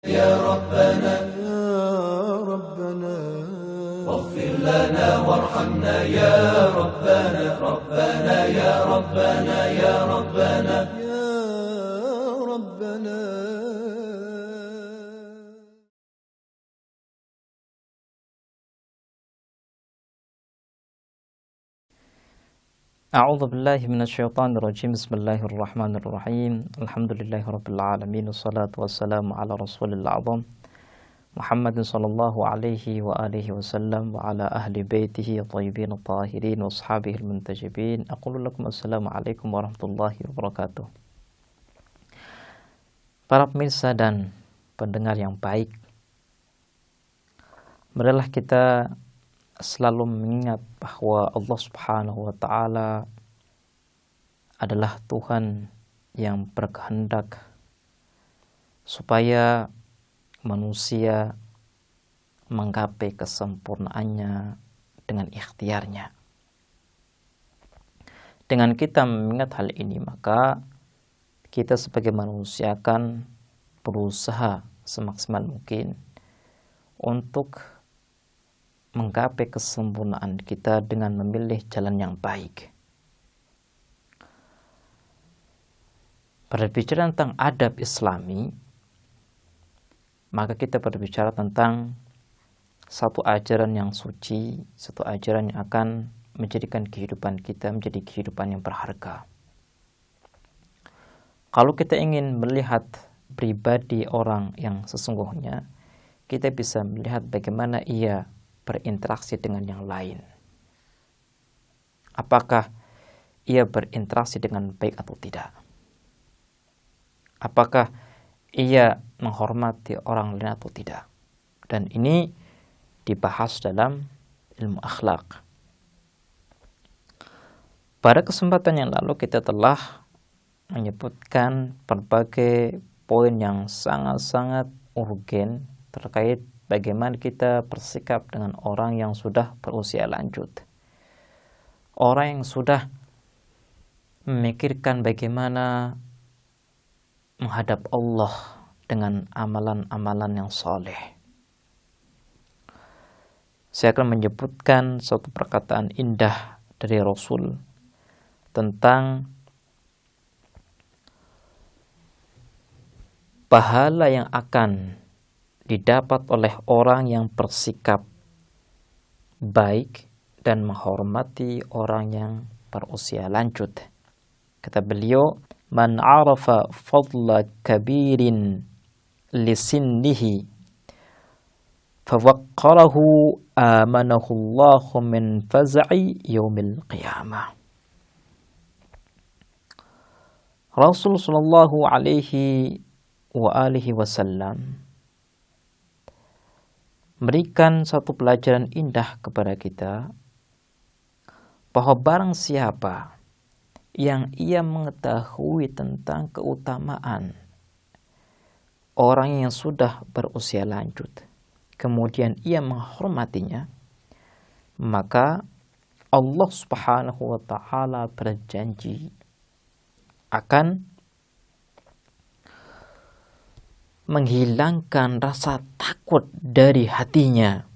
يا ربنا واغفر لنا وارحمنا يا ربنا ربنا يا ربنا يا ربنا يا ربنا. A'udzu billahi minasyaitonir rajim. Bismillahirrahmanirrahim. Alhamdulillahirabbil alamin wassalatu wassalamu ala rasulil azam Muhammadin sallallahu alaihi wa alihi wasallam wa ala ahli baitihi thayyibin tahirin wa ashabihil muntajibin. Aqulu lakum assalamu alaikum warahmatullahi wabarakatuh. Para pemirsa dan pendengar yang baik, marilah kita selalu mengingat bahwa Allah Subhanahu wa Ta'ala adalah Tuhan yang berkehendak supaya manusia menggapai kesempurnaannya dengan ikhtiarnya. Dengan kita mengingat hal ini, maka kita sebagai manusia akan berusaha semaksimal mungkin untuk menggapai kesempurnaan kita dengan memilih jalan yang baik. Berbicara tentang adab Islami, maka kita berbicara tentang satu ajaran yang suci, satu ajaran yang akan menjadikan kehidupan kita menjadi kehidupan yang berharga. Kalau kita ingin melihat pribadi orang yang sesungguhnya, kita bisa melihat bagaimana ia berinteraksi dengan yang lain. Apakah ia berinteraksi dengan baik atau tidak? Apakah ia menghormati orang lain atau tidak? Dan ini dibahas dalam ilmu akhlak. Pada kesempatan yang lalu kita telah menyebutkan berbagai poin yang sangat-sangat urgen terkait bagaimana kita bersikap dengan orang yang sudah berusia lanjut. Orang yang sudah memikirkan bagaimana menghadap Allah dengan amalan-amalan yang soleh. Saya akan menyebutkan suatu perkataan indah dari Rasul tentang pahala yang akan didapat oleh orang yang bersikap baik dan menghormati orang yang berusia lanjut. Kata beliau, "Man 'arafa fadla kabirin li sinnihi fawaqqarahu amanahu Allahu min faz'i yaumil qiyamah." Rasul sallallahu alaihi wa alihi wasallam memberikan satu pelajaran indah kepada kita bahwa barang siapa yang ia mengetahui tentang keutamaan orang yang sudah berusia lanjut, kemudian ia menghormatinya, maka Allah Subhanahu wa Ta'ala berjanji akan menghilangkan rasa takut dari hatinya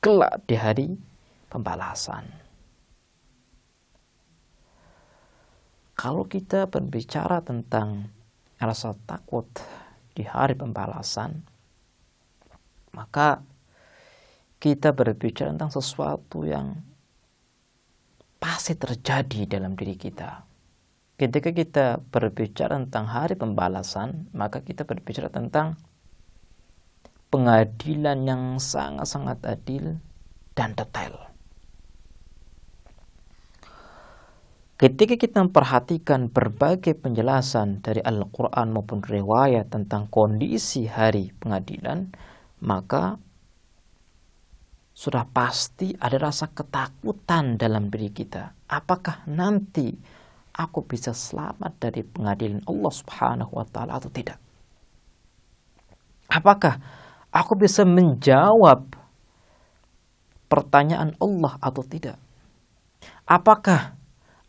kelak di hari pembalasan. Kalau kita berbicara tentang rasa takut di hari pembalasan, maka kita berbicara tentang sesuatu yang pasti terjadi dalam diri kita. Ketika kita berbicara tentang hari pembalasan, maka kita berbicara tentang pengadilan yang sangat-sangat adil dan detail. Ketika kita memperhatikan berbagai penjelasan dari Al-Quran maupun riwayat tentang kondisi hari pengadilan, maka sudah pasti ada rasa ketakutan dalam diri kita. Apakah nanti aku bisa selamat dari pengadilan Allah Subhanahu wa Ta'ala atau tidak? Apakah aku bisa menjawab pertanyaan Allah atau tidak? Apakah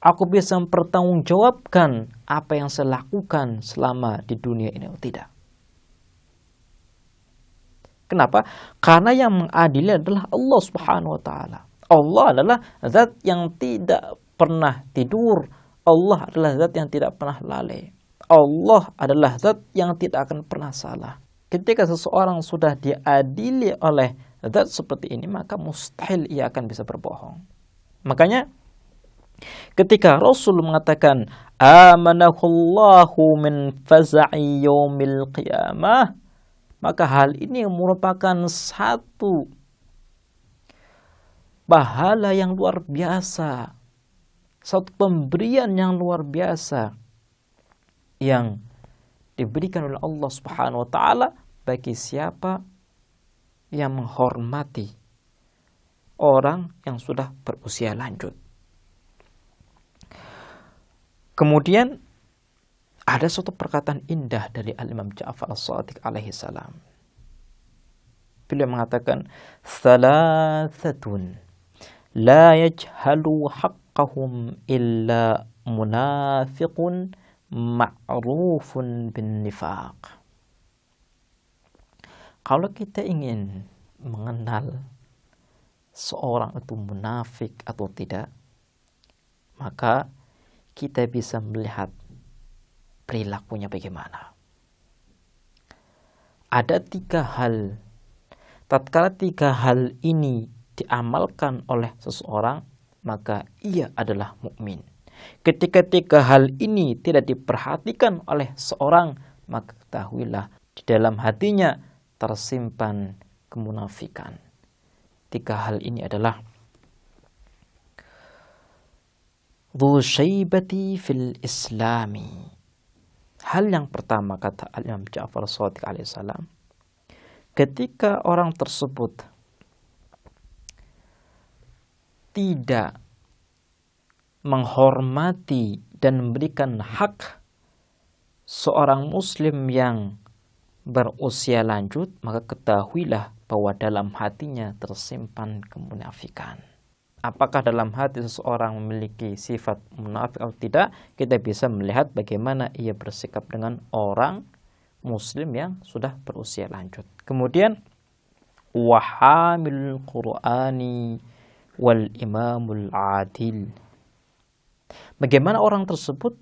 aku bisa mempertanggungjawabkan apa yang saya lakukan selama di dunia ini atau tidak? Kenapa? Karena yang mengadili adalah Allah Subhanahu wa taala. Allah adalah zat yang tidak pernah tidur. Allah adalah zat yang tidak pernah lalai. Allah adalah zat yang tidak akan pernah salah. Ketika seseorang sudah diadili oleh zat seperti ini, maka mustahil ia akan bisa berbohong. Makanya ketika Rasul mengatakan amanahullahu min faza'i yaumil qiyamah, maka hal ini merupakan satu pahala yang luar biasa, satu pemberian yang luar biasa yang diberikan oleh Allah Subhanahu wa taala bagi siapa yang menghormati orang yang sudah berusia lanjut. Kemudian ada suatu perkataan indah dari Al-Imam Ja'far As-Shadiq alaihi salam. Beliau mengatakan, "Thalathatun la yajhalu haqqahum illa munafiqun ma'rufun bin nifaq." Kalau kita ingin mengenal seorang itu munafik atau tidak, maka kita bisa melihat perilakunya bagaimana. Ada 3 hal. Tatkala 3 hal ini diamalkan oleh seseorang, maka ia adalah mukmin. Ketika 3 hal ini tidak diperhatikan oleh seorang, maka ketahuilah di dalam hatinya tersimpan kemunafikan. 3 hal ini adalah dzu syaibati fil islami. Hal yang pertama, kata Al-Imam Ja'far Shadiq alaihissalam, ketika orang tersebut tidak menghormati dan memberikan hak seorang muslim yang berusia lanjut, maka ketahuilah bahwa dalam hatinya tersimpan kemunafikan. Apakah dalam hati seseorang memiliki sifat munafik atau tidak, kita bisa melihat bagaimana ia bersikap dengan orang muslim yang sudah berusia lanjut. Kemudian wahamil qur'ani wal imamul adil. Bagaimana orang tersebut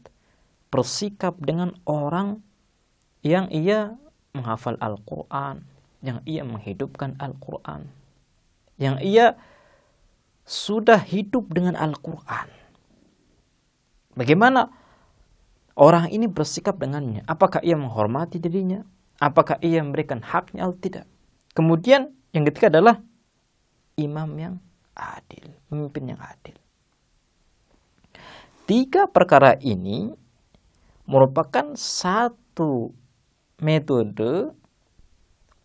bersikap dengan orang yang ia menghafal Al-Quran, yang ia menghidupkan Al-Quran, yang ia sudah hidup dengan Al-Quran. Bagaimana orang ini bersikap dengannya? Apakah ia menghormati dirinya? Apakah ia memberikan haknya atau tidak? Kemudian yang ketiga adalah imam yang adil, pemimpin yang adil. 3 perkara ini merupakan satu metode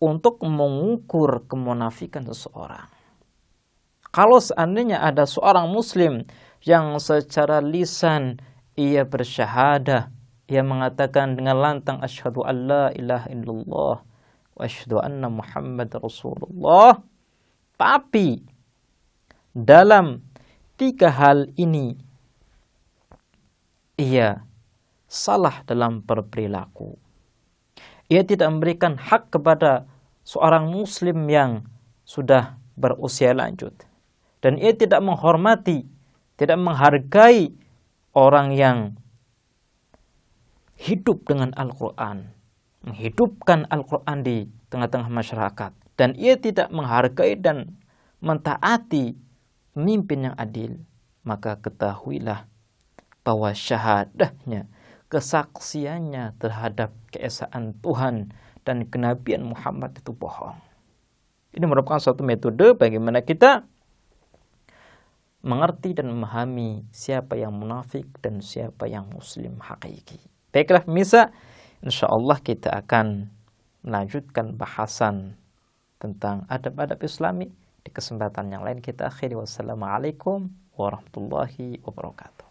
untuk mengukur kemunafikan seseorang. Kalau seandainya ada seorang muslim yang secara lisan ia bersyahadah, ia mengatakan dengan lantang asyhadu an la ilaha illallah wa asyhadu anna Muhammad Rasulullah, tapi dalam 3 hal ini ia salah dalam berperilaku, ia tidak memberikan hak kepada seorang muslim yang sudah berusia lanjut, dan ia tidak menghormati, tidak menghargai orang yang hidup dengan Al-Quran, menghidupkan Al-Quran di tengah-tengah masyarakat, dan ia tidak menghargai dan mentaati pemimpin yang adil, maka ketahuilah bahwa syahadahnya, kesaksiannya terhadap keesaan Tuhan dan kenabian Muhammad itu bohong. Ini merupakan suatu metode bagaimana kita mengerti dan memahami siapa yang munafik dan siapa yang muslim hakiki. Baiklah pemirsa, insyaallah kita akan melanjutkan bahasan tentang adab-adab Islami di kesempatan yang lain. Kita akhiri, wassalamualaikum warahmatullahi wabarakatuh.